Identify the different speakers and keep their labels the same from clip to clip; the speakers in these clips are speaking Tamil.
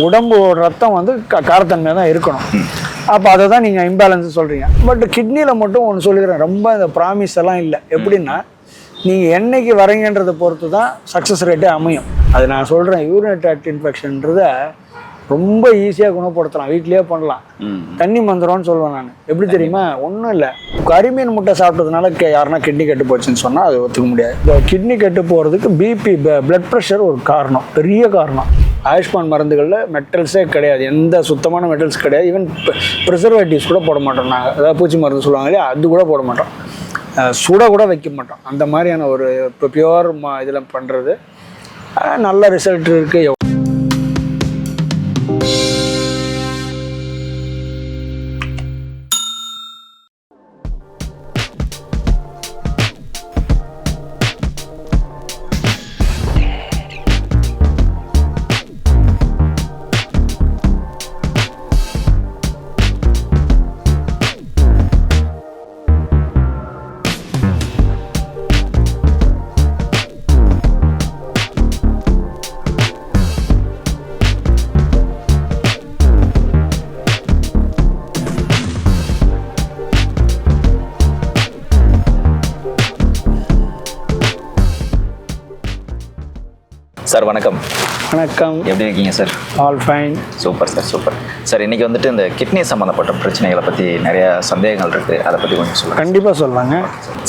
Speaker 1: உடம்போட ரத்தம் வந்து காரத்தன்மையாக தான் இருக்கணும். அப்போ அதை தான் நீங்கள் இம்பேலன்ஸ் சொல்கிறீங்க. பட் கிட்னியில் மட்டும் ஒன்று சொல்லிக்கிறேன், ரொம்ப இந்த ப்ராமிஸ் எல்லாம் இல்லை. எப்படின்னா நீங்கள் என்னைக்கு வரீங்கன்றதை பொறுத்து தான் சக்ஸஸ் ரேட்டே அமையும். அது நான் சொல்கிறேன், யூரினரி ட்ராக்ட் இன்ஃபெக்ஷன்ன்றத ரொம்ப ஈஸியாக குணப்படுத்தலாம், வீட்லேயே பண்ணலாம். தண்ணி மந்திரம்னு சொல்லுவேன் நான். எப்படி தெரியுமா? ஒன்றும் இல்லை, கரிமீன் முட்டை சாப்பிட்டதுனால யாருன்னா கிட்னி கெட்டு போச்சுன்னு சொன்னால் அது ஒத்துக்க முடியாது. இந்த கிட்னி கெட்டு போகிறதுக்கு பிபி, பிளட் ப்ரெஷர் ஒரு காரணம், பெரிய காரணம். ஆயுஷ்மான் மருந்துகளில் மெட்டல்ஸே கிடையாது, எந்த சுத்தமான மெட்டல்ஸ் கிடையாது. ஈவன் ப்ரிசர்வேட்டிவ்ஸ் கூட போட மாட்டோம் நாங்கள். அதாவது பூச்சி மருந்து சொல்லுவாங்க இல்லையா, அது கூட போட மாட்டோம். சுட கூட வைக்க மாட்டோம். அந்த மாதிரியான ஒரு இப்போ பியூர் இதில் பண்ணுறது நல்ல ரிசல்ட் இருக்குது.
Speaker 2: சார் வணக்கம்.
Speaker 1: வணக்கம்.
Speaker 2: எப்படி இருக்கீங்க sir?
Speaker 1: All fine.
Speaker 2: Super sir, super sir. இன்றைக்கி வந்துட்டு இந்த கிட்னி சம்மந்தப்பட்ட பிரச்சனைகளை பற்றி நிறைய சந்தேகங்கள் இருக்குது, அதை பற்றி கொஞ்சம் சொல்லுங்கள்.
Speaker 1: கண்டிப்பாக சொல்லுவாங்க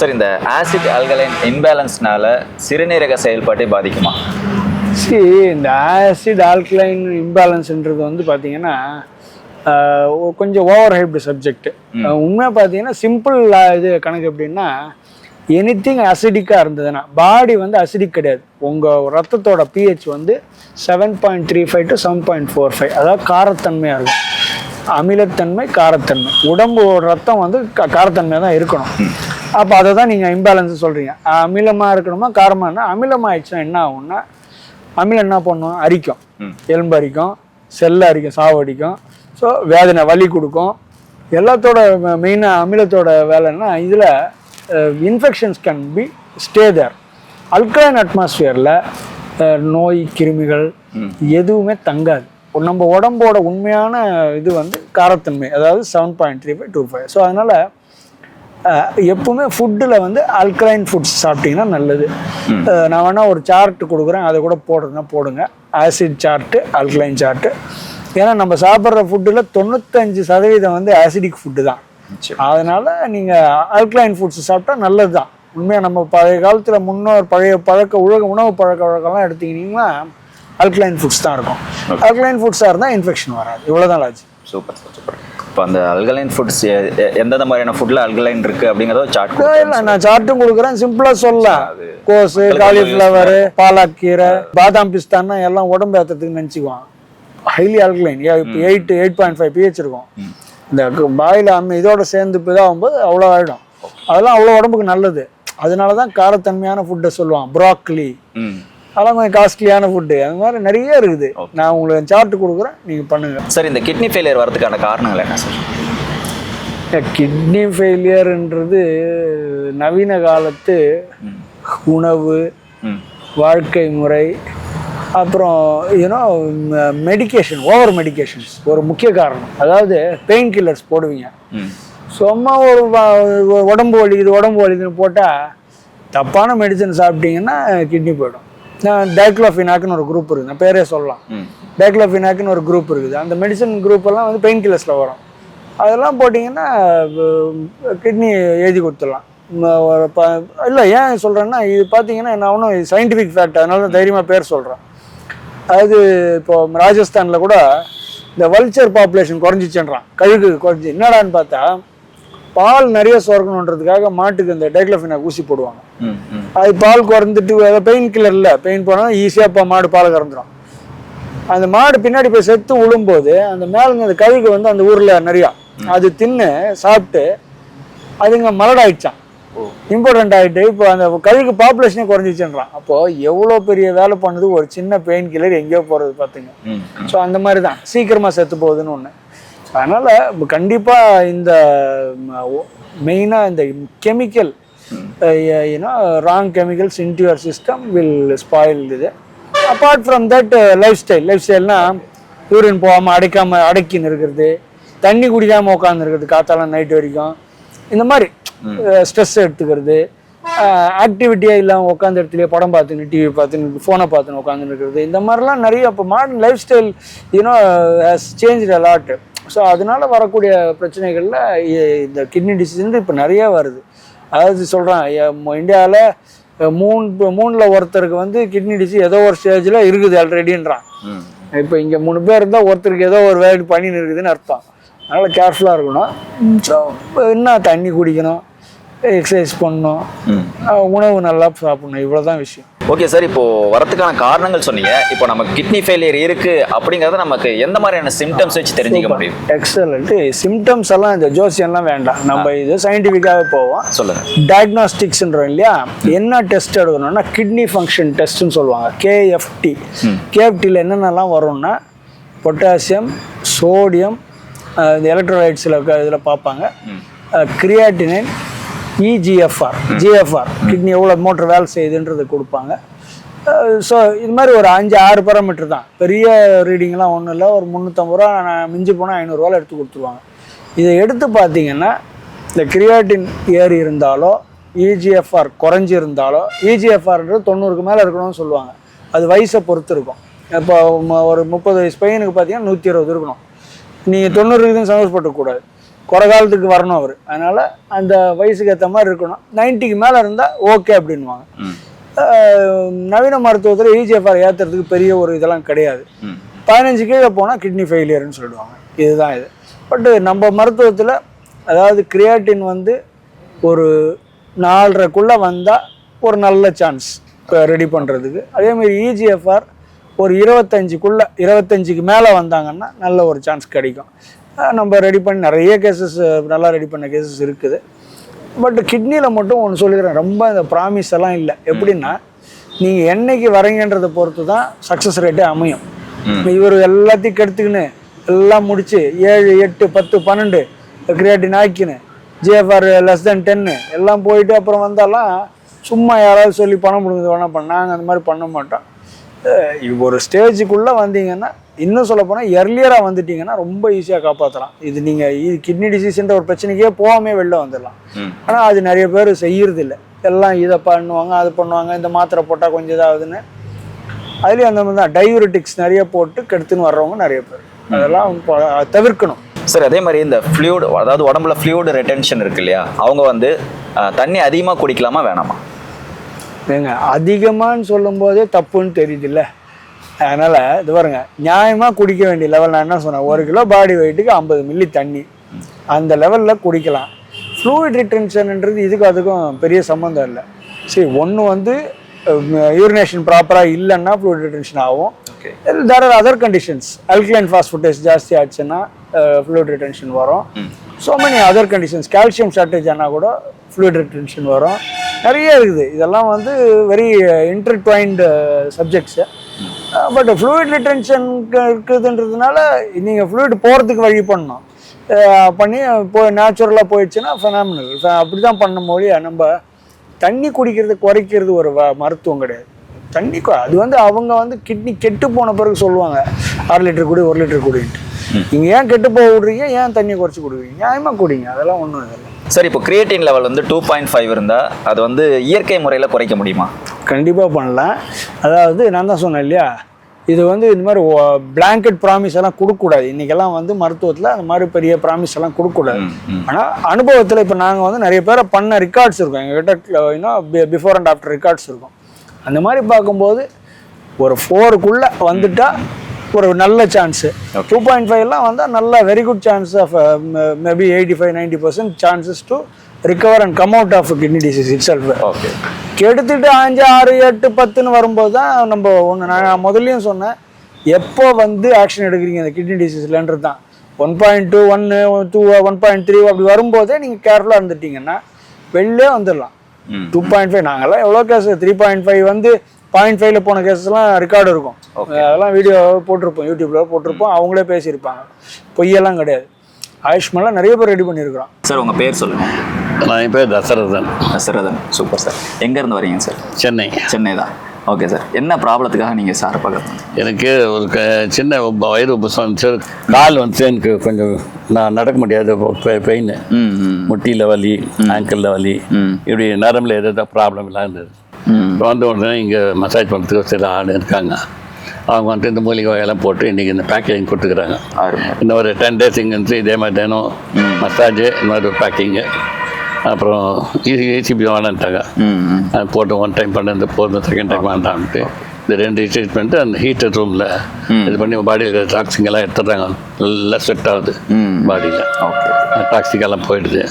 Speaker 2: சார். இந்த ஆசிட் ஆல்கலைன் இம்பேலன்ஸ்னால சிறுநீரக செயல்பாட்டை பாதிக்குமா?
Speaker 1: இந்த ஆசிட் ஆல்கலைன் இம்பேலன்ஸ்ன்றது வந்து பார்த்தீங்கன்னா கொஞ்சம் ஓவர் ஹைப்டு சப்ஜெக்ட். உண்மையாக பார்த்தீங்கன்னா சிம்பிள் இது கணக்கு எப்படின்னா, எனிதிங் அசிடிக்காக இருந்ததுன்னா, பாடி வந்து அசிடிக் கிடையாது, உங்கள் ரத்தத்தோட பிஹெச் வந்து 7.35 to 7.45, அதாவது காரத்தன்மையாக இருக்கும். அமிலத்தன்மை, காரத்தன்மை, உடம்போட ரத்தம் வந்து காரத்தன்மையாக தான் இருக்கணும். அப்போ அதை தான் நீங்கள் இம்பேலன்ஸ் சொல்கிறீங்க. அமிலமாக இருக்கணுமா காரமானா? அமிலமாகிடுச்சுன்னா என்ன ஆகும்னா, அமிலம் என்ன பண்ணும்? அரிக்கும், எலும்பு அரிக்கும், செல்லை அரிக்கும், சாவடிக்கும். ஸோ வேதனை, வலி கொடுக்கும். எல்லாத்தோட மெயினாக அமிலத்தோட வேலைன்னா இதில் infections can be stay there. Alkaline அட்மாஸ்பியரில் நோய், கிருமிகள் எதுவுமே தங்காது. நம்ம உடம்போட உண்மையான இது வந்து காரத்தன்மை, அதாவது 7.3525. ஸோ அதனால் எப்பவுமே ஃபுட்டில் வந்து அல்கலைன் ஃபுட்ஸ் சாப்பிட்டீங்கன்னா நல்லது. நான் வேணால் ஒரு சார்ட்டு கொடுக்குறேன், அதை கூட போடுறதுனா போடுங்க, ஆசிட் சார்ட்டு, அல்கலைன் சார்ட்டு. ஏன்னா நம்ம சாப்பிட்ற ஃபுட்டில் 95% வந்து ஆசிடிக் ஃபுட்டு தான். அதனால் நீங்கள் அல்கலைன் ஃபுட்ஸ் சாப்பிட்டா நல்லது தான். உண்மையாக நம்ம பழைய காலத்தில் முன்னோர் பழைய உணவு பழக்க வழக்கம்லாம் எடுத்துக்கிட்டிங்கன்னா அல்கலைன் ஃபுட்ஸ் தான் இருக்கும். அல்கலைன் ஃபுட்ஸாக இருந்தால் இன்ஃபெக்ஷன் வராது. இவ்வளோதான் ஆச்சு.
Speaker 2: Super super. இப்போ அந்த அல்கலைன் ஃபுட்ஸ் எந்தெந்த மாதிரியான ஃபுட்டில் அல்கலைன் இருக்குது அப்படிங்கிறத சார்ட்
Speaker 1: இல்லை, நான் சார்ட்டும் கொடுக்குறேன். சிம்பிளாக சொல்லலாம், கோஸு, காலிஃப்ளவரு, பாலாக்கீரை, பாதாம் பிஸ்தான்னா எல்லாம் உடம்பு ஏற்றத்துக்கு நினச்சிக்குவான். ஹைலி அல்கலைன், 8.5 pH இருக்கும். இந்த பாயில் இதோட சேர்ந்து இதாகும்போது அவ்வளோ ஆகிடும். அதெல்லாம் அவ்வளோ உடம்புக்கு நல்லது. அதனால தான் காரத்தன்மையான ஃபுட்டை சொல்லுவான். ப்ராக்லி அதெல்லாம் கொஞ்சம் காஸ்ட்லியான ஃபுட்டு. அது மாதிரி நிறைய இருக்குது. நான் உங்களுக்கு சார்ட் கொடுக்குறேன், நீங்கள் பண்ணுங்கள்.
Speaker 2: சார், இந்த கிட்னி ஃபெயிலியர் வரதுக்கான காரணங்கள் என்ன சார்?
Speaker 1: கிட்னி ஃபெயிலியர்ன்றது நவீன காலத்து உணவு, வாழ்க்கை முறை, அப்புறம் மெடிக்கேஷன், ஓவர் மெடிக்கேஷன்ஸ் ஒரு முக்கிய காரணம். அதாவது பெயின் கில்லர்ஸ் போடுவீங்க, சும்மா ஒரு உடம்பு வலிக்குதுன்னு போட்டால் தப்பான மெடிசன் சாப்பிட்டீங்கன்னா கிட்னி போயிடும். டைக்ளோஃபினாக்னு ஒரு குரூப் இருக்குது, நான் பேரே சொல்லலாம். டைக்ளோஃபினாக்னு ஒரு குரூப் இருக்குது. அந்த மெடிசன் குரூப் எல்லாம் வந்து பெயின் கில்லர்ஸில் வரும். அதெல்லாம் போட்டிங்கன்னா கிட்னி எழுதி கொடுத்துடலாம். இல்லை, ஏன் சொல்கிறேன்னா, இது பார்த்தீங்கன்னா நான் ஒன்றும் சயின்டிஃபிக் ஃபேக்ட், அதனால தான் தைரியமாக பேர் சொல்கிறேன். அதாவது இப்போ ராஜஸ்தானில் கூட இந்த வல்ச்சர் பாப்புலேஷன் குறைஞ்சிச்சுன்றான், கழுகு குறைஞ்சி. என்னடான்னு பார்த்தா, பால் நிறைய சுரக்கணுன்றதுக்காக மாட்டுக்கு இந்த டைக்ளோஃபினாக் ஊசி போடுவாங்க. அது பால் குறைஞ்சிட்டு, அதை பெயின் கில்லர் இல்லை, பெயின் போனால் ஈஸியாக இப்போ மாடு பால் கறந்துடும். அந்த மாடு பின்னாடி போய் செத்து விழும்போது அந்த மேலுங்க அந்த கழுகு வந்து அந்த ஊரில் நிறையா அது தின்னு சாப்பிட்டு அதுங்க மலடாயிடுச்சான், இம்பார்ட்டன்ட் ஆகிட்டு. இப்போ அந்த கழுகு பாப்புலேஷனே குறைஞ்சிச்சுன்றான். அப்போது எவ்வளோ பெரிய வேலை பண்ணுது ஒரு சின்ன பெயின் கில்லர், எங்கேயோ போகிறது பார்த்துங்க. ஸோ அந்த மாதிரி தான் சீக்கிரமாக செத்து போகுதுன்னு ஒன்று. அதனால் கண்டிப்பாக இந்த மெயினாக இந்த chemical wrong chemicals into your system will spoil இது. அப்பார்ட் ஃப்ரம் தட் லைஃப் ஸ்டைல்னா யூரின் போகாமல் அடக்கின்னு இருக்கிறது, தண்ணி குடிக்காமல் உட்காந்துருக்கிறது காத்தாலாம் நைட் வரைக்கும், இந்த மாதிரி ஸ்ட்ரெஸ் எடுத்துக்கிறது, ஆக்டிவிட்டியாக இல்லாமல் உட்காந்து இடத்துலையே படம் பார்த்துன்னு டிவி பார்த்துன்னு ஃபோனை பார்த்துன்னு உட்காந்துன்னு இருக்கிறது, இந்த மாதிரிலாம் நிறைய இப்போ modern life style has change a lot. So அதனால வரக்கூடிய பிரச்சனைகளில் இந்த கிட்னி டிசீஸ் இப்போ நிறையா வருது. அதாவது சொல்கிறேன், இந்தியாவில் மூணில் ஒருத்தருக்கு கிட்னி டிசீஸ் ஏதோ ஒரு ஸ்டேஜில் இருக்குது ஆல்ரெடின்றான். இப்போ இங்கே 3 பேர் இருந்தால் ஒருத்தருக்கு ஏதோ ஒரு வேலை பண்ணின்னு இருக்குதுன்னு அர்த்தம். அதனால் கேர்ஃபுல்லாக இருக்கணும். ஸோ என்ன தண்ணி குடிக்கணும், எக்ஸசைஸ் பண்ணணும், உணவு நல்லா சாப்பிடணும், இவ்வளோதான் விஷயம்.
Speaker 2: ஓகே சார், இப்போ வரதுக்கான காரணங்கள் சொன்னீங்க. இப்போ நம்ம கிட்னி ஃபெயிலியர் இருக்கு அப்படிங்கறத நமக்கு எந்த மாதிரியான சிம்டம்ஸ் வச்சு தெரிஞ்சுக்க முடியும்?
Speaker 1: எக்ஸலண்ட். சிம்டம்ஸ் எல்லாம் இந்த ஜோசியம்லாம் வேண்டாம், நம்ம இது சயின்டிஃபிக்காக போவோம்.
Speaker 2: சொல்லுங்க.
Speaker 1: டயக்னாஸ்டிக்ஸ்ன்றோம் இல்லையா, என்ன டெஸ்ட் எடுக்கணும்னா கிட்னி ஃபங்க்ஷன் டெஸ்ட்னு சொல்லுவாங்க, கேஎஃப்டி. கேஎஃப்டியில் என்னென்னலாம் வரும்னா பொட்டாசியம், சோடியம், இந்த எலக்ட்ரோலைட்ஸில் இதில் பார்ப்பாங்க, கிரியாட்டினைன், இஜிஎஃப்ஆர், ஜிஎஃப்ஆர் கிட்னி எவ்வளோ மோட்டர் வேலை செய்யுதுன்றது கொடுப்பாங்க. ஸோ இது மாதிரி ஒரு 5-6 பேராமீட்டர் தான், பெரிய ரீடிங்லாம் ஒன்றும் இல்லை. ஒரு 350 ரூபா, மிஞ்சி போனால் 500 ரூபாவில் எடுத்து கொடுத்துருவாங்க. இதை எடுத்து பார்த்தீங்கன்னா இந்த கிரியாட்டின் ஏறி இருந்தாலோ இஜிஎஃப்ஆர் குறைஞ்சி இருந்தாலோ, இஜிஎஃப்ஆர்ன்றது 90க்கு மேலே இருக்கணும்னு சொல்லுவாங்க, அது வயசை பொறுத்து இருக்கும். இப்போ ஒரு 30 வயசு பையனுக்கு பார்த்தீங்கன்னா 120 இருக்கணும். நீங்கள் 90 இருக்குதுன்னு சந்தோஷப்பட்டுக்கூடாது, குறை காலத்துக்கு வரணும் அவர். அதனால் அந்த வயசுக்கு ஏற்ற மாதிரி இருக்கணும். 90க்கு மேலே இருந்தால் ஓகே அப்படின்வாங்க. நவீன மருத்துவத்தில் இஜிஎஃப்ஆர் ஏற்றுறதுக்கு பெரிய ஒரு இதெல்லாம் கிடையாது. 15 கீழே போனால் கிட்னி ஃபெயிலியர்னு சொல்லிடுவாங்க. இதுதான் இது. பட்டு நம்ம மருத்துவத்தில் அதாவது கிரியாட்டின் ஒரு 4.5க்குள்ளே வந்தால் ஒரு நல்ல சான்ஸ் ரெடி பண்ணுறதுக்கு. அதேமாதிரி இஜிஎஃப்ஆர் ஒரு 25க்கு மேலே வந்தாங்கன்னா நல்ல ஒரு சான்ஸ் கிடைக்கும். நம்ம ரெடி பண்ணி நிறைய கேசஸ், நல்லா ரெடி பண்ண கேசஸ் இருக்குது. பட் கிட்னியில் மட்டும் ஒன்று சொல்லிக்கிறேன், ரொம்ப இந்த ப்ராமிஸ் எல்லாம் இல்லை. எப்படின்னா நீங்கள் என்னைக்கு வரீங்கன்றதை பொறுத்து தான் சக்ஸஸ் ரேட்டே அமையும். இவர் எல்லாத்தையும் கெடுத்துக்கின்னு எல்லாம் முடிச்சு 7, 8, 10, 12 கிரியாட்டின் ஆக்கின்னு ஜிஎஃப்ஆர் லெஸ் தென் 10 எல்லாம் போயிட்டு அப்புறம் வந்தாலாம் சும்மா யாராவது சொல்லி பணம் கொடுக்குறது வேணால் நாங்கள் அந்த மாதிரி பண்ண மாட்டோம். ஒரு ஸ்டேஜுக்குள்ளே வந்தீங்கன்னா, இன்னும் சொல்ல போனால் எர்லியராக வந்துட்டீங்கன்னா ரொம்ப ஈஸியாக காப்பாற்றலாம். இது நீங்கள் கிட்னி டிசீஸ்ன்ற ஒரு பிரச்சனைக்கே போகாமே வெளில வந்துடலாம். ஆனால் அது நிறைய பேர் செய்யறது இல்லை. எல்லாம் இதை பண்ணுவாங்க, அது பண்ணுவாங்க, இந்த மாத்திரை போட்டால் கொஞ்சம் இதாகுதுன்னு. அதுலேயும் அந்த மாதிரி தான் டயூரிட்டிக்ஸ் நிறைய போட்டு கெடுத்துன்னு வர்றவங்க நிறைய பேர். அதெல்லாம் தவிர்க்கணும்.
Speaker 2: சார், அதே மாதிரி இந்த ஃப்ளூயிட், அதாவது உடம்புல ஃப்ளூயிட் ரெட்டென்ஷன் இருக்கு இல்லையா, அவங்க தண்ணி அதிகமாக குடிக்கலாமா வேணாமா?
Speaker 1: ஏங்க அதிகமானு சொல்லும் போதே தப்புன்னு தெரியுதுல்ல. அதனால் இது பாருங்க, நியாயமாக குடிக்க வேண்டிய லெவல் நான் என்ன சொன்னேன், 1 கிலோ பாடி வெயிட்டுக்கு 50 மில்லி தண்ணி, அந்த லெவலில் குடிக்கலாம். ஃப்ளூயிட் ரிட்டென்ஷன்ன்றது இதுக்கு அதுக்கும் பெரிய சம்மந்தம் இல்லை. சரி, ஒன்று யூரினேஷன் ப்ராப்பராக இல்லைன்னா ஃப்ளூயிட் ரிட்டென்ஷன் ஆகும். There are other conditions. Alkaline phosphatase ஜாஸ்தி ஆச்சுன்னா ஃப்ளூயிட் ரிட்டென்ஷன் வரும். So many other conditions. Calcium shortage ஆனால் கூட ஃப்ளூயிட் ரிட்டென்ஷன் வரும். நிறைய இருக்குது. இதெல்லாம் very intertwined subjects. But fluid retention இருக்குதுன்றதுனால நீங்கள் ஃப்ளூயிட் போகிறதுக்கு வழி பண்ணணும். பண்ணி நேச்சுரலாக போயிடுச்சுன்னா ஃபெனாமினல். அப்படி தான் பண்ண மொழியா. நம்ம தண்ணி குடிக்கிறது குறைக்கிறது ஒரு மருத்துவம் கிடையாது. தண்ணி அது அவங்க கிட்னி கெட்டு போன பிறகு சொல்லுவாங்க 1/2 லிட்டர் குடி 1 லிட்டர் குடின்ட்டு. நீங்கள் ஏன் கெட்டு போக விடுறீங்க, ஏன் தண்ணி குறைச்சி குடிக்கிறீங்க? நியாயமாக குடிங்க, அதெல்லாம் ஒன்றும் இல்லை.
Speaker 2: சார், இப்போ கிரியேட்டின் லெவல் 2.5 இருந்தால் அது இயற்கை முறையில் குறைக்க முடியுமா? கண்டிப்பாக பண்ணலாம்.
Speaker 1: அதாவது நான் தான் சொன்னேன் இல்லையா, இது இந்த மாதிரி பிளாங்கெட் ப்ராமிஸ் எல்லாம் கொடுக்கக்கூடாது. இன்றைக்கெல்லாம் மருத்துவத்தில் அந்த மாதிரி பெரிய ப்ராமிஸ் எல்லாம் கொடுக்கக்கூடாது. ஆனால் அனுபவத்தில் இப்போ நாங்கள் நிறைய பேரை பண்ண ரெக்கார்ட்ஸ் இருக்கும் எங்ககிட்ட, பிஃபோர் அண்ட் ஆஃப்டர் ரெக்கார்ட்ஸ் இருக்கும். அந்த மாதிரி பார்க்கும்போது ஒரு 4க்குள்ளே வந்துட்டால் ஒரு நல்ல சான்ஸு. 2.5 வந்தால் நல்ல very good chance of maybe 85-90% chances to recover and come out of kidney disease itself.
Speaker 2: Okay,
Speaker 1: கெடுத்துட்டு 5, 6, 8, 10 வரும்போது தான் நம்ம நான் முதல்லையும் சொன்னேன், எப்போ ஆக்ஷன் எடுக்கிறீங்க இந்த கிட்னி டிசீஸ்லன்றது தான். 1.2, 1, 2, 1.3 அப்படி வரும்போதே நீங்கள் கேர்ஃபுல்லாக இருந்துட்டீங்கன்னா வெளிலே வந்துடலாம். 2.5 நாங்கள்லாம் எவ்வளோ கேஸ் 3.5 0.5 போன கேஸஸ்லாம் ரெக்கார்டு இருக்கும். அதெல்லாம் வீடியோ போட்டிருப்போம், யூடியூப்ல போட்டிருப்போம், அவங்களே பேசியிருப்பாங்க. பொய்யெல்லாம் கிடையாது. ஆயுஷ்மான்லாம் நிறைய பேர் ரெடி பண்ணியிருக்கிறோம்.
Speaker 2: சார், உங்கள் பேர் சொல்லுங்கள்.
Speaker 3: என் பேர் தசரதன்.
Speaker 2: Dasarathan, super sir. எங்கேருந்து வரீங்க சார்?
Speaker 3: சென்னை.
Speaker 2: சென்னை தான். ஓகே சார், என்ன ப்ராப்ளத்துக்காக நீங்கள் சார் பார்க்குறீங்க?
Speaker 3: எனக்கு ஒரு சின்ன வயிறு உபசம் வந்துச்சு, கால் வந்துச்சு, எனக்கு கொஞ்சம் நான் நடக்க முடியாது, பெயின், முட்டியில் வலி, ஆங்கிளில் வலி, இப்படி நரம்பில் எதாவது ப்ராப்ளம் இல்லாமல் இருந்தது. வந்த உடனே இங்கே மசாஜ் பண்ணுறதுக்கு சில ஆள் இருக்காங்க, அவங்க வந்துட்டு இந்த மூலிகை வகையெல்லாம் போட்டு இன்றைக்கி இந்த பேக்கேஜிங் கொடுத்துக்கிறாங்க. இன்னும் ஒரு 10 days இங்கே இருந்துச்சு, இதே மாதிரி தினம் மசாஜு, இந்த மாதிரி ஒரு பேக்கிங்கு, அப்புறம் ஏசிபி வேணான்ட்டாங்க. அது போட்டு 1 time பண்ண போதும், 2nd time வேண்டாம்ட்டு இந்த 2 ட்ரீட்மெண்ட்டு அந்த ஹீட்டர் ரூமில் இது பண்ணி பாடியில் டாக்ஸிங்கெல்லாம் எடுத்துடுறாங்க. நல்லா செட் ஆகுது பாடியில், டாக்ஸிக்கெல்லாம் போயிடுது.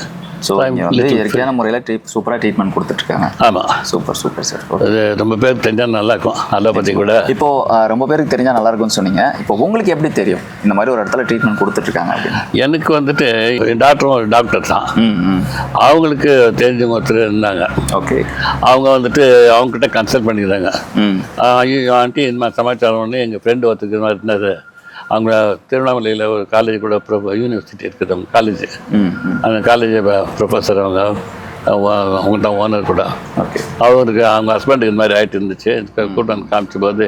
Speaker 2: ஸோ வந்து இயற்கையான முறையில் சூப்பராக ட்ரீட்மெண்ட் கொடுத்துட்ருக்காங்க.
Speaker 3: ஆமாம்,
Speaker 2: சூப்பர் சார்.
Speaker 3: அது ரொம்ப பேருக்கு தெரிஞ்சால் நல்லாயிருக்கும். அலோபதி கூட
Speaker 2: இப்போது ரொம்ப பேருக்கு தெரிஞ்சால் நல்லாயிருக்கும்னு சொன்னீங்க. இப்போ உங்களுக்கு எப்படி தெரியும் இந்த மாதிரி ஒரு இடத்துல ட்ரீட்மெண்ட் கொடுத்துட்ருக்காங்க அப்படின்னு?
Speaker 3: எனக்கு வந்துட்டு டாக்டரும் ஒரு டாக்டர் தான், அவங்களுக்கு தெரிஞ்சவங்க ஒருத்தர் இருந்தாங்க.
Speaker 2: ஓகே, அவங்க
Speaker 3: வந்துட்டு அவங்ககிட்ட கன்சல்ட் பண்ணிக்கிறாங்க. ஐயோ ஆண்டி இந்த மாதிரி சமாச்சாரம் ஒன்று எங்கள் ஃப்ரெண்டு ஒருத்தருக்கு மாதிரி இருந்தார், அவங்க திருவண்ணாமலையில் ஒரு காலேஜ் கூட யூனிவர்சிட்டி இருக்குது, அவங்க காலேஜ், அந்த காலேஜ் ப்ரொஃபஸர், அவங்க தான் ஓனர் கூட. அவருக்கு அவங்க ஹஸ்பண்டுக்கு இந்த மாதிரி ஆகிட்டு இருந்துச்சு, கூட்டம் காமிச்ச போது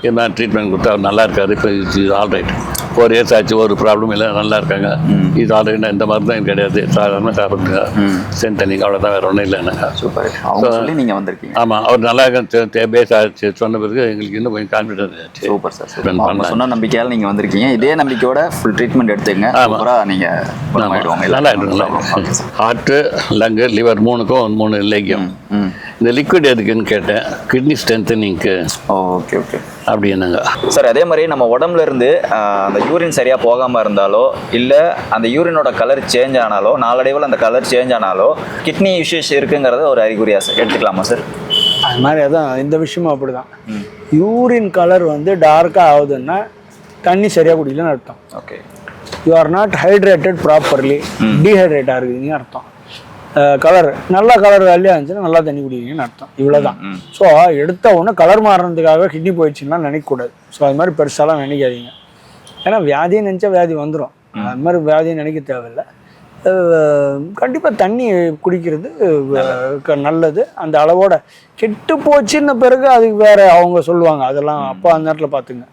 Speaker 3: இந்த மாதிரி ட்ரீட்மெண்ட் கொடுத்தா அவர் நல்லா இருக்காரு. இப்போ இது ஆல்ரைட், 4 years ஆச்சு, ஒரு ப்ராப்ளம் இல்லை, நல்லா இருக்காங்க. இது ஆல்ரைட், இந்த மாதிரி தான் கிடையாது, சாதாரணமாக சாப்பிடுங்க, சென்ட் தண்ணி, அவ்வளோதான், வேறு ஒன்றும் இல்லை.
Speaker 2: சூப்பர், நீங்கள் வந்திருக்கீங்க.
Speaker 3: ஆமாம், அவர் நல்லா பேஸ் ஆச்சு சொன்ன பிறகு எங்களுக்கு இன்னும் கொஞ்சம் கான்ஃபிடன்ஸ் ஆச்சு.
Speaker 2: சூப்பர் சார், சொன்ன நம்பிக்கையால் நீங்கள் வந்திருக்கீங்க. இதே நம்பிக்கையோட ஃபுல் ட்ரீட்மெண்ட் எடுத்துங்க. ஆமாம், நீங்கள் நல்லா ஹார்ட்டு, லங்கு, லிவர் 3க்கும் 3 லேகியம். இந்த லிக்விட் எதுக்குன்னு கேட்டேன், கிட்னி ஸ்ட்ரென்த்தனிங்க்கு. ஓகே
Speaker 3: அப்படி என்னங்க
Speaker 2: சார். அதே மாதிரி நம்ம உடம்புல இருந்து அந்த யூரின் சரியாக போகாமல் இருந்தாலோ, இல்லை அந்த யூரினோட கலர் சேஞ்ச் ஆனாலோ, நாளடைவில் அந்த கலர் சேஞ்ச் ஆனாலோ கிட்னி இஷ்யூஸ் இருக்குங்கிறத ஒரு அறிகுறியா சார் எடுத்துக்கலாமா சார்?
Speaker 1: அது மாதிரி அதான் இந்த விஷயமும் அப்படி தான். யூரின் கலர் வந்து டார்க்காக ஆகுதுன்னா தண்ணி சரியாக குடிக்கலன்னு அர்த்தம்.
Speaker 2: Okay,
Speaker 1: you are not hydrated properly, டீஹைட்ரேட்டாக இருக்குதுன்னு அர்த்தம். கலர் நல்ல கலர் வேலையாக இருந்துச்சுன்னா நல்லா தண்ணி குடிக்கணும்னு அர்த்தம். இவ்வளோதான். ஸோ எடுத்த உடனே கலர் மாறுறதுக்காக கிட்னி போயிடுச்சுன்னா நினைக்கக்கூடாது. ஸோ அது மாதிரி பெருசாலாம் நினைக்காதீங்க. ஏன்னா வியாதியை நினச்சா வியாதி வந்துடும். அது மாதிரி வியாதியை நினைக்க தேவையில்லை. கண்டிப்பாக தண்ணி குடிக்கிறது நல்லது. அந்த அளவோட கெட்டு போச்சுன்ன பிறகு அதுக்கு வேறு அவங்க சொல்லுவாங்க, அதெல்லாம் அப்போ அந்த நேரத்தில் பார்த்துங்க.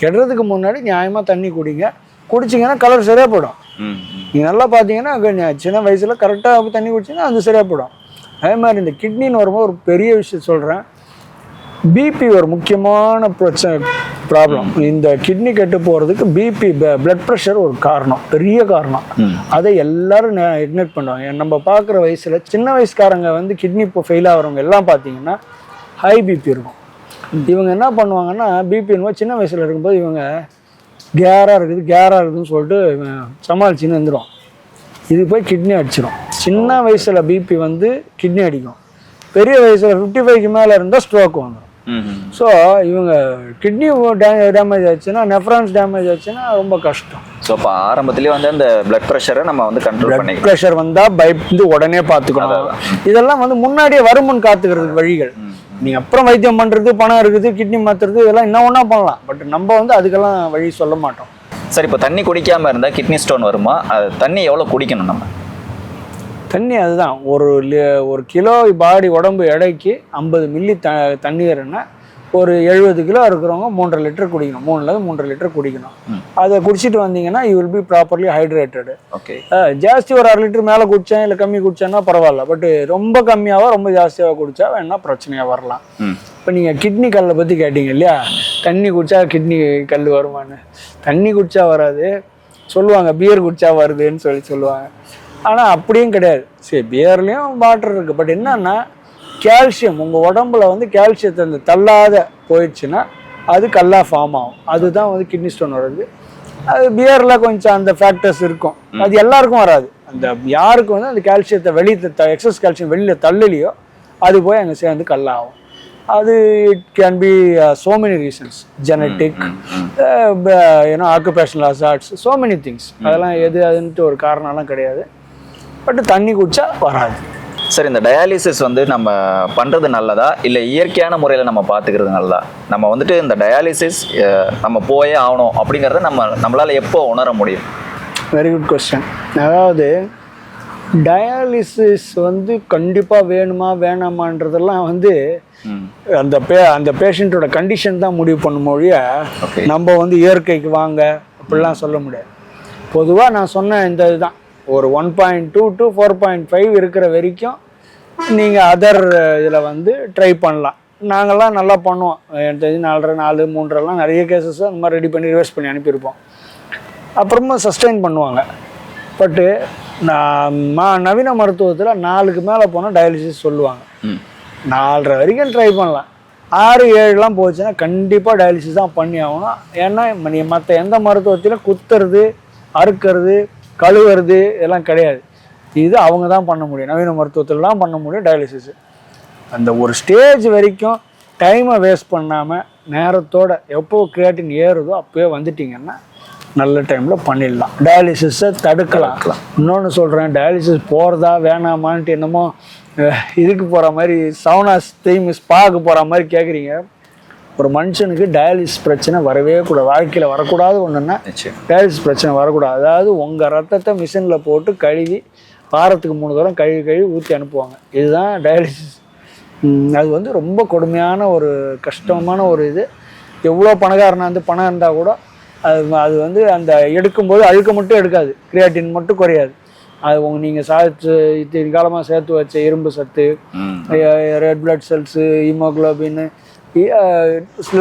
Speaker 1: கெடுறதுக்கு முன்னாடி நியாயமாக தண்ணி குடிங்க. குடிச்சிங்கன்னா கலர் சரியாக போயிடும். நீங்கள் நல்லா பார்த்தீங்கன்னா சின்ன வயசில் கரெக்டாக தண்ணி குடிச்சிங்கன்னா அது சரியாக போயிடும். அதே மாதிரி இந்த கிட்னின்னு வரும்போது ஒரு பெரிய விஷயம் சொல்கிறேன். பிபி ஒரு முக்கியமான ப்ராப்ளம். இந்த கிட்னி கெட்டு போகிறதுக்கு பிபி, பிளட் ப்ரெஷர் ஒரு காரணம், பெரிய காரணம். அதை எல்லாரும் இக்னோர் பண்ணுவாங்க. நம்ம பார்க்குற வயசில் சின்ன வயசுக்காரங்க வந்து கிட்னி இப்போ ஃபெயில் ஆகிறவங்க எல்லாம் பார்த்தீங்கன்னா ஹை பிபி இருக்கும். இவங்க என்ன பண்ணுவாங்கன்னா, பிபின்னு சின்ன வயசில் இருக்கும்போது இவங்க கேராக இருக்குதுன்னு சொல்லிட்டு சமாளிச்சுன்னு வந்துடும். இது போய் கிட்னி அடிச்சிடும். சின்ன வயசில் பிபி வந்து கிட்னி அடிக்கும். பெரிய வயசில் 55க்கு மேலே இருந்தால் ஸ்ட்ரோக் வந்துடும். ஸோ இவங்க கிட்னி டேமேஜ் ஆச்சுன்னா, நெஃப்ரான்ஸ் டேமேஜ் ஆச்சுன்னா ரொம்ப கஷ்டம்.
Speaker 2: ஸோ இப்போ ஆரம்பத்துலேயே வந்து அந்த பிளட் ப்ரெஷரை நம்ம வந்து கண்ட்ரோல் பண்ணி,
Speaker 1: பிளட் ப்ரெஷர் வந்தால் பயந்து உடனே பார்த்துக்கணும். இதெல்லாம் வந்து முன்னாடியே வருமுன் காத்துக்கிறதுக்கு வழிகள். நீங்கள் அப்புறம் வைத்தியம் பண்ணுறது, பணம் இருக்குது, கிட்னி மாற்றுறது, இதெல்லாம் என்ன ஒன்றா பண்ணலாம். பட் நம்ம வந்து அதுக்கெல்லாம் வழி சொல்ல மாட்டோம்.
Speaker 2: சார், இப்போ தண்ணி குடிக்காமல் இருந்தால் கிட்னி ஸ்டோன் வருமா? அது தண்ணி எவ்வளோ குடிக்கணும் நம்ம?
Speaker 1: தண்ணி அதுதான், ஒரு கிலோ பாடி உடம்பு எடைக்கு 50 மில்லி தண்ணீர்னா ஒரு 70 கிலோ இருக்கிறவங்க 3.5 லிட்டர் குடிக்கணும். 3 லிட்டர் குடிக்கணும். அதை குடிச்சிட்டு வந்தீங்கன்னா you will be properly hydrated.
Speaker 2: Okay,
Speaker 1: ஜாஸ்தி ஒரு 1/2 லிட்டர் மேலே குடித்தேன் இல்லை கம்மி குடித்தேன்னா பரவாயில்ல. பட் ரொம்ப கம்மியாக ரொம்ப ஜாஸ்தியாக குடித்தா வேணா பிரச்சனையாக வரலாம். இப்போ நீங்கள் கிட்னி கல்லை பற்றி கேட்டீங்க இல்லையா, தண்ணி குடித்தா கிட்னி கல் வருமானு. தண்ணி குடித்தா வராது சொல்லுவாங்க, பியர் குடித்தா வருதுன்னு சொல்லுவாங்க. ஆனால் அப்படியும் கிடையாது. சரி, பியர்லேயும் வாட்டர் இருக்குது. பட் என்னன்னா, கால்சியம் உங்கள் உடம்புல வந்து கால்சியத்தை அந்த தள்ளாத போயிடுச்சுன்னா அது கல்லாக ஃபார்ம் ஆகும். அதுதான் வந்து கிட்னி ஸ்டோன் வருது. அது பியரில் கொஞ்சம் அந்த ஃபேக்டர்ஸ் இருக்கும். அது எல்லாருக்கும் வராது. அந்த யாருக்கு வந்து அந்த கால்சியத்தை எக்ஸஸ் கால்சியம் வெளியில் தள்ளலையோ அது போய் அங்கே சேர்ந்து கல்லாகும். அது it can be so many reasons, genetic, occupational hazards, so many things. அதெல்லாம் அதுன்ட்டு ஒரு காரணம்லாம் கிடையாது. பட் தண்ணி குடிச்சா வராது.
Speaker 2: சார், இந்த டயாலிசிஸ் வந்து நம்ம பண்ணுறது நல்லதா இல்லை இயற்கையான முறையில் நம்ம பார்த்துக்கிறது நல்லதா? நம்ம வந்துட்டு இந்த டயாலிசிஸ் நம்ம போயே ஆகணும் அப்படிங்கிறத நம்மளால் எப்போ உணர முடியும்?
Speaker 1: Very good question. அதாவது டயாலிசிஸ் வந்து கண்டிப்பாக வேணுமா வேணாமான்றதெல்லாம் வந்து அந்த பேஷண்ட்டோட கண்டிஷன் தான் முடிவு பண்ணும் மொழிய நம்ம வந்து இயற்கைக்கு வாங்க அப்படிலாம் சொல்ல முடியாது. பொதுவாக நான் சொன்ன இந்த இதுதான் ஒரு 1.2 to 4.5 இருக்கிற வரைக்கும் நீங்கள் அதர் இதில் வந்து ட்ரை பண்ணலாம். நாங்கள்லாம் நல்லா பண்ணுவோம். எனக்கு தெரிஞ்சு 4.5 4 3 நிறைய கேசஸ் அந்த மாதிரி ரெடி பண்ணி ரிவர்ஸ் பண்ணி அனுப்பியிருப்போம். அப்புறமா சஸ்டெயின் பண்ணுவாங்க. பட்டு நவீன மருத்துவத்தில் 4க்கு மேலே போனால் டயாலிசிஸ் சொல்லுவாங்க. 4.5 வரைக்கும் ட்ரை பண்ணலாம். 6 7 போச்சுன்னா கண்டிப்பாக டயாலிசிஸ் தான் பண்ணி ஆகணும். ஏன்னா மற்ற எந்த மருத்துவத்திலும் குத்துறது அறுக்கிறது கழுவுறது இதெல்லாம் கிடையாது. இது அவங்க தான் பண்ண முடியும். நவீன மருத்துவத்தில் தான் பண்ண முடியும் டயாலிசிஸ். அந்த ஒரு ஸ்டேஜ் வரைக்கும் டைமை வேஸ்ட் பண்ணாமல் நேரத்தோட எப்போ கிரியேட்டின் ஏறுதோ அப்போயே வந்துட்டிங்கன்னா நல்ல டைமில் பண்ணிடலாம். டயாலிசிஸை தடுக்கலாம். இன்னொன்று சொல்கிறேன், டயாலிசிஸ் போகிறதா வேணாமான்ட்டு என்னமோ இதுக்கு போகிற மாதிரி சவுனா ஸ்பாக்கு போகிற மாதிரி கேட்குறீங்க. ஒரு மனுஷனுக்கு டயாலிசிஸ் பிரச்சனை வரவே கூடாது. வாழ்க்கையில் வரக்கூடாது ஒன்றுன்னா டயாலிசிஸ் பிரச்சனை வரக்கூடாது. அதாவது உங்கள் ரத்தத்தை மிஷினில் போட்டு கழுவி வாரத்துக்கு 3 தடவை கழுவி ஊற்றி அனுப்புவாங்க. இதுதான் டயாலிசிஸ். அது வந்து ரொம்ப கொடுமையான ஒரு கஷ்டமான ஒரு இது. எவ்வளோ பணக்காரனாக வந்து பணம் இருந்தால் கூட அது வந்து அந்த எடுக்கும்போது அழுக்க மட்டும் எடுக்காது, கிரியாட்டின் மட்டும் குறையாது. அது நீங்கள் காலமாக சேர்த்து வச்ச இரும்பு சத்து, red blood cells, haemoglobin,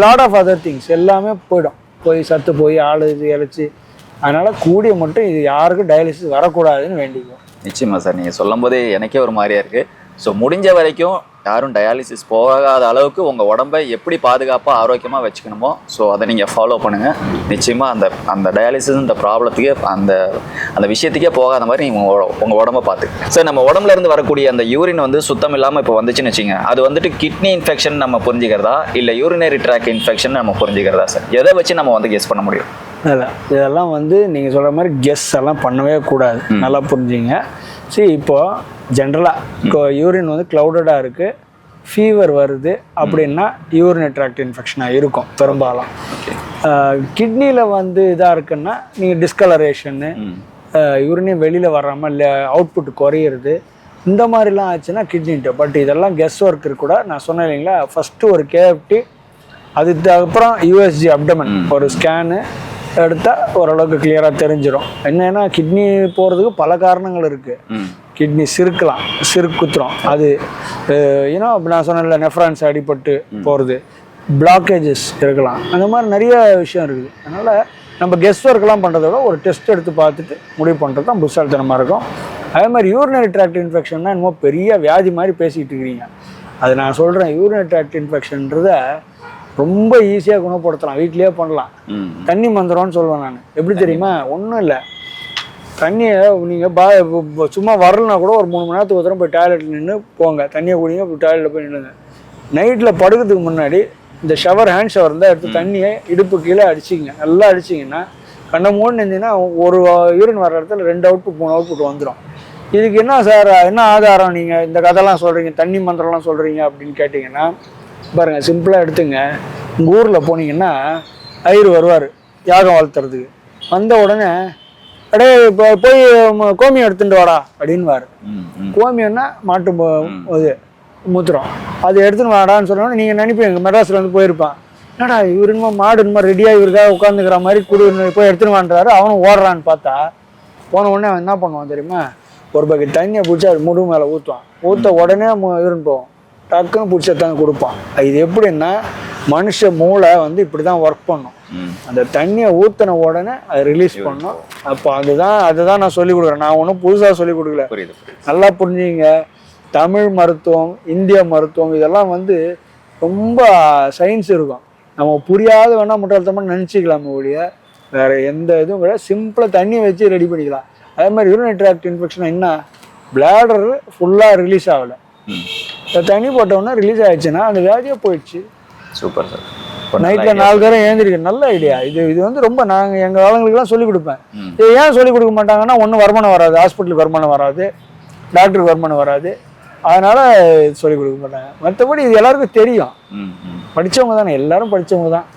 Speaker 1: lot of other things எல்லாமே போய் சத்து போய் ஆள் இது இழைச்சி. அதனால் கூடிய மட்டும் இது யாருக்கும் டயாலிசிஸ் வரக்கூடாதுன்னு வேண்டிக்குவோம்.
Speaker 2: நிச்சயமா சார், நீங்கள் சொல்லும் போதே எனக்கே ஒரு மாதிரியா இருக்குது. ஸோ முடிஞ்ச வரைக்கும் யாரும் டயாலிசிஸ் போகாத அளவுக்கு உங்கள் உடம்பை எப்படி பாதுகாப்பாக ஆரோக்கியமாக வச்சுக்கணுமோ ஸோ அதை நீங்கள் ஃபாலோ பண்ணுங்கள். நிச்சயமாக அந்த டயாலிசிஸ் இந்த ப்ராப்ளத்துக்கே அந்த விஷயத்துக்கே போகாத மாதிரி நீங்கள் உங்கள் உடம்பை பார்த்துக்க. சார், நம்ம உடம்புல இருந்து வரக்கூடிய அந்த யூரின் வந்து சுத்தம் இல்லாமல் இப்போ வந்துச்சுன்னு வச்சுங்க, அது வந்துட்டு கிட்னி இன்ஃபெக்ஷன் நம்ம புரிஞ்சுக்கிறதா இல்லை யூரினரி ட்ராக் இன்ஃபெக்ஷன் நம்ம புரிஞ்சுக்கிறதா சார்? எதை வச்சு நம்ம வந்து கெஸ் பண்ண முடியும்?
Speaker 1: இதெல்லாம் வந்து நீங்கள் சொல்கிற மாதிரி கெஸ் எல்லாம் பண்ணவே கூடாது. நல்லா புரிஞ்சுங்க. சரி, இப்போது ஜென்ரலாக யூரின் வந்து க்ளவுடடாக இருக்குது, ஃபீவர் வருது அப்படின்னா யூரினரி ட்ராக்ட் இன்ஃபெக்ஷனாக இருக்கும் பெரும்பாலும். கிட்னியில் வந்து இதாக இருக்குன்னா நீங்கள் டிஸ்கலரேஷன்னு, யூரினே வெளியில் வராமல் இல்லை அவுட்புட் குறையிறது, இந்த மாதிரிலாம் ஆச்சுன்னா கிட்னிட்டு. பட் இதெல்லாம் கெஸ் ஒர்க் கூட. நான் சொன்னேன் இல்லைங்களா, ஃபஸ்ட்டு ஒரு கேஎஃப்டி, அதுக்கப்புறம் யூஎஸ்ஜி அப்டமன் ஒரு ஸ்கேனு எடுத்தால் ஓரளவுக்கு கிளியராக தெரிஞ்சிடும். என்னன்னா கிட்னி போகிறதுக்கு பல காரணங்கள் இருக்குது. கிட்னி சிறுக்குத்துறோம், அது ஏன்னா நான் சொன்னேன்ல நெஃப்ரான்ஸ் அடிபட்டு போகிறது, பிளாக்கேஜஸ் இருக்கலாம், அந்த மாதிரி நிறைய விஷயம் இருக்குது. அதனால் நம்ம கெஸ் ஒர்க்கெலாம் பண்ணுறத விட ஒரு டெஸ்ட் எடுத்து பார்த்துட்டு முடிவு பண்ணுறது தான் புத்தாலித்தனமாக இருக்கும். அதே மாதிரி யூரினரி ட்ராக்ட் இன்ஃபெக்ஷன்னா என்னமோ பெரிய வியாதி மாதிரி பேசிக்கிட்டு இருக்கிறீங்க. அது நான் சொல்கிறேன், யூரினரி ட்ராக்ட் இன்ஃபெக்ஷன்றத ரொம்ப ஈஸியாக குணப்படுத்தலாம், வீட்லேயே பண்ணலாம். தண்ணி மந்திரம்னு சொல்லுவேன் நான். எப்படி தெரியுமா? ஒன்றும் இல்லை, தண்ணியை நீங்கள் சும்மா வரலனா கூட ஒரு 3 மணி நேரத்துக்கு ஒருத்தரம் போய் டாய்லெட்டில் நின்று போங்க, தண்ணியை குடிங்க, போய் டாய்லெட்டில் போய் நின்றுங்க. நைட்டில் படுக்கிறதுக்கு முன்னாடி இந்த ஹேண்ட் ஷவர் இருந்தால் எடுத்து தண்ணியை இடுப்பு கீழே அடிச்சிங்க. நல்லா அடிச்சிங்கன்னா கண்ணை மூணு நின்றீங்கன்னா ஒரு யூரின் வர இடத்துல 2 அவுட்புட் 3 அவுட்புட் வந்துடும். இதுக்கு என்ன சார், என்ன ஆதாரம் நீங்கள் இந்த கதைலாம் சொல்கிறீங்க, தண்ணி மந்திரம்லாம் சொல்கிறீங்க அப்படின்னு கேட்டிங்கன்னா, பாருங்கள், சிம்பிளாக எடுத்துங்க. உங்கள் ஊரில் போனீங்கன்னா ஐயர் வருவார் யாகம் வளர்த்துறதுக்கு. வந்த உடனே அடே இப்போ போய் கோமியம் எடுத்துட்டு வாடா அப்படின்வார். கோமியம்னா மாட்டு இது மூத்திரம், அது எடுத்துன்னு வாடான்னு சொன்னோன்னே நீங்கள் நினைப்பீங்க மெட்ராஸில் வந்து போயிருப்பான், என்னடா இவர் என்னமோ மாடு இந்த மாதிரி ரெடியாக இவருக்காக உட்காந்துக்கிற மாதிரி போய் எடுத்துன்னு வான்றாரு. அவனும் ஓடுறான்னு பார்த்தா போன உடனே அவன் என்ன பண்ணுவான் தெரியுமா, ஒரு பக்கெட் தண்ணியை பிடிச்சி அது முடுகு மேலே ஊற்றுவான். ஊற்ற உடனே யூரின் போவோம், டக்குன்னு பிடிச்ச தாங்க கொடுப்பான். இது எப்படின்னா மனுஷ மூளை வந்து இப்படி தான் ஒர்க் பண்ணும். அந்த தண்ணியை ஊற்றின உடனே அதை ரிலீஸ் பண்ணும். அப்போ அதுதான் நான் சொல்லிக் கொடுக்குறேன். நான் ஒன்றும் புதுசாக சொல்லிக் கொடுக்கல. நல்லா புரிஞ்சுங்க. தமிழ் மருத்துவம், இந்திய மருத்துவம் இதெல்லாம் வந்து ரொம்ப சயின்ஸ் இருக்கும். நம்ம புரியாத வேணால் முட்டாள்தமாக நினச்சிக்கலாமே ஒழிய வேறு எந்த இதுவும் கிடையாது. சிம்பிளாக தண்ணி வச்சு ரெடி பண்ணிக்கலாம். அதே மாதிரி யூரினரி ட்ராக்ட் இன்ஃபெக்ஷன் என்ன, பிளாடர் ஃபுல்லாக ரிலீஸ் ஆகலை, தண்ணி போட்டோன்னா ரிலீஸ் ஆகிடுச்சுன்னா அந்த வியாதியே போயிடுச்சு.
Speaker 2: Super sir.
Speaker 1: நைட்டில் 4 தடவை ஏந்திரிக்க நல்ல ஐடியா. இது வந்து ரொம்ப நாங்கள் எங்கள் ஆளுங்களுக்குலாம் சொல்லிக் கொடுப்பேன். இது ஏன் சொல்லிக் கொடுக்க மாட்டாங்கன்னா, ஒன்றும் வருமானம் வராது, ஹாஸ்பிட்டலுக்கு வருமானம் வராது, டாக்டருக்கு வருமானம் வராது, அதனால் சொல்லிக் கொடுக்க மாட்டாங்க. மற்றபடி இது எல்லாருக்கும் தெரியும், படித்தவங்க தானே, எல்லாரும் படித்தவங்க தான்.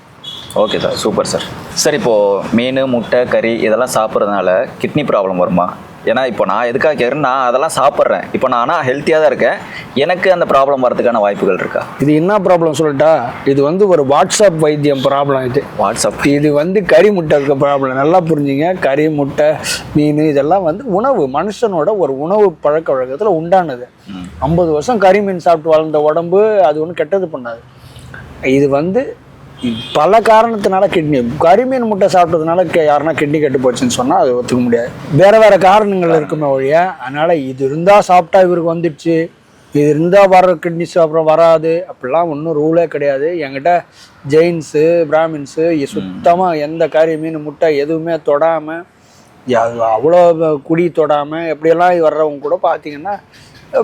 Speaker 2: Okay sir, super sir. Sir, இப்போது மீன், முட்டை, கறி இதெல்லாம் சாப்பிட்றதுனால கிட்னி ப்ராப்ளம் வருமா?
Speaker 4: ஏன்னா இப்போ நான் எதுக்காக கேட்குறேன், நான் அதெல்லாம் சாப்பிட்றேன், இப்போ நான் ஆனால் ஹெல்த்தியாக தான் இருக்கேன், எனக்கு அந்த ப்ராப்ளம் வரதுக்கான வாய்ப்புகள் இருக்கா?
Speaker 1: இது என்ன ப்ராப்ளம் சொல்லட்டா, இது வந்து ஒரு வாட்ஸ்அப் வைத்தியம் ப்ராப்ளம். இது
Speaker 4: வாட்ஸ்அப்
Speaker 1: இது வந்து கறி முட்டை இருக்க ப்ராப்ளம். நல்லா புரிஞ்சுங்க. கறி முட்டை மீன் இதெல்லாம் வந்து உணவு, மனுஷனோட ஒரு உணவு பழக்க வழக்கத்தில் உண்டானது. 50 வருஷம் கறி மீன் சாப்பிட்டு வளர்ந்த உடம்பு அது ஒன்றும் கெட்டது பண்ணாது. இது வந்து பல காரணத்தினால கிட்னி, கரிமீன் முட்டை சாப்பிட்டதுனால யாருன்னா கிட்னி கெட்டு போச்சுன்னு சொன்னால் அது ஒத்துக்க முடியாது. வேறு காரணங்கள் இருக்குமே ஒழிய, அதனால் இது இருந்தால் சாப்பிட்டா இவருக்கு வந்துடுச்சு, இது இருந்தால் வர கிட்னி அப்புறம் வராது அப்படிலாம் ஒன்றும் ரூலே கிடையாது. என்கிட்ட ஜெயின்ஸு பிராமின்ஸு சுத்தமாக எந்த கறி மீன் முட்டை எதுவுமே தொடாமல், அவ்வளோ குடி தொடாமல் எப்படியெல்லாம் வர்றவங்க கூட பார்த்தீங்கன்னா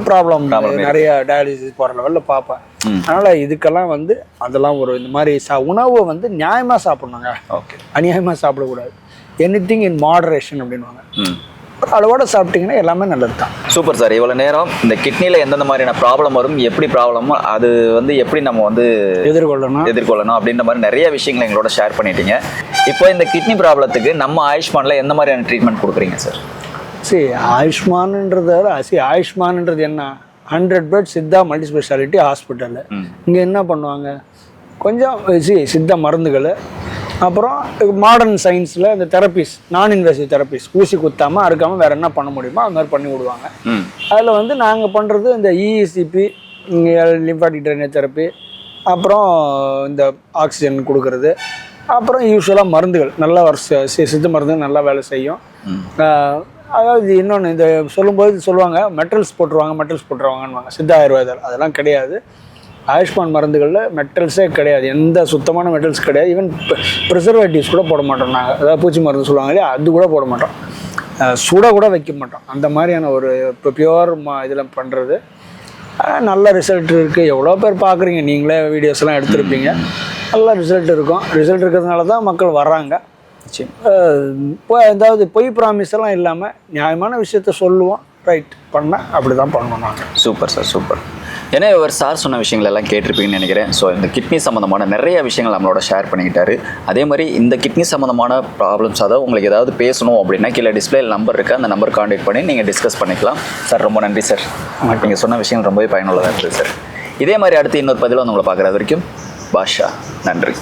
Speaker 1: ப்ராப்ளம் நிறைய டயாலிசிஸ் போகிற லெவலில் பார்ப்பேன். அதனால் இதுக்கெல்லாம் வந்து அதெல்லாம் ஒரு இந்த மாதிரி உணவை வந்து நியாயமாக சாப்பிட்ணுங்க.
Speaker 4: ஓகே,
Speaker 1: அநியாயமாக சாப்பிடக்கூடாது. எனிதிங் இன் மாடரேஷன் அப்படின்வாங்க. அளவோட சாப்பிட்டீங்கன்னா எல்லாமே நல்லது தான்.
Speaker 4: Super sir. இவ்வளோ நேரம் இந்த கிட்னியில் எந்தெந்த மாதிரியான ப்ராப்ளம் வரும், எப்படி ப்ராப்ளமோ அது வந்து எப்படி நம்ம வந்து எதிர்கொள்ளணும் அப்படின்ற மாதிரி நிறைய விஷயங்களை எங்களோட ஷேர் பண்ணிட்டீங்க. இப்போ இந்த கிட்னி ப்ராப்ளத்துக்கு நம்ம ஆயுஷ்மானில் எந்த மாதிரியான ட்ரீட்மெண்ட் கொடுக்குறீங்க சார்?
Speaker 1: ஆயுஷ்மான்ன்றது ஆயுஷ்மான்ன்றது என்ன, 100 bed Siddha multi speciality hospital. இங்கே என்ன பண்ணுவாங்க, கொஞ்சம் சித்தா மருந்துகள், அப்புறம் மாடர்ன் சயின்ஸில் இந்த தெரப்பிஸ், நான் இன்வெசிவ் தெரப்பிஸ், ஊசி குத்தாமல் அறுக்காமல் வேறு என்ன பண்ண முடியுமோ அது மாதிரி பண்ணி விடுவாங்க. அதில் வந்து நாங்கள் பண்ணுறது இந்த இஇசிபி, லிம்பாட்டிக் ட்ரைனேஜ் தெரப்பி, அப்புறம் இந்த ஆக்சிஜன் கொடுக்கறது, அப்புறம் யூஸ்வலாக மருந்துகள் நல்லா சித்த மருந்து நல்லா வேலை செய்யும். அதாவது இன்னொன்று இந்த சொல்லும்போது சொல்லுவாங்க மெட்டல்ஸ் போட்டுருவாங்கன்னு சித்த ஆயுர்வேதம். அதெல்லாம் கிடையாது. ஆயுஷ்மான் மருந்துகளில் மெட்டல்ஸே கிடையாது, எந்த சுத்தமான மெட்டல்ஸ் கிடையாது. ஈவன் ப்ரிசர்வேட்டிவ்ஸ் கூட போட மாட்டோம் நாங்கள். அதாவது பூச்சி மருந்து சொல்லுவாங்க இல்லையா, அது கூட போட மாட்டோம். சுட கூட வைக்க மாட்டோம். அந்த மாதிரியான ஒரு இப்போ பியூர் இதில் பண்ணுறது நல்ல ரிசல்ட் இருக்குது. எவ்வளோ பேர் பார்க்குறீங்க, நீங்களே வீடியோஸ்லாம் எடுத்துருப்பீங்க. நல்ல ரிசல்ட் இருக்கும். ரிசல்ட் இருக்கிறதுனால தான் மக்கள் வர்றாங்க. ஏதாவது பொய் ப்ராமிஸ் எல்லாம் இல்லாமல் நியாயமான விஷயத்த சொல்லுவோம். ரைட் பண்ணால் அப்படி தான் பண்ணணும் நாங்கள்.
Speaker 4: Super sir, super. ஏன்னா இவர் சார் சொன்ன விஷயங்கள் எல்லாம் கேட்டிருப்பீங்கன்னு நினைக்கிறேன். ஸோ இந்த கிட்னி சம்மந்தமான நிறைய விஷயங்கள் நம்மளோட ஷேர் பண்ணிக்கிட்டாரு. அதே மாதிரி இந்த கிட்னி சம்மந்தமான ப்ராப்ளம்ஸ், அதாவது உங்களுக்கு ஏதாவது பேசணும் அப்படின்னா கீழே டிஸ்பிளேல நம்பர் இருக்குது, அந்த நம்பர் கான்டாக்ட் பண்ணி நீங்கள் டிஸ்கஸ் பண்ணிக்கலாம். சார் ரொம்ப நன்றி சார். நீங்கள் சொன்ன விஷயங்கள் ரொம்பவே பயனுள்ளதாக இருக்குது சார். இதே மாதிரி அடுத்து இன்னொரு பதிவில் வந்து உங்களை பார்க்குறது வரைக்கும் பாஷா, நன்றி.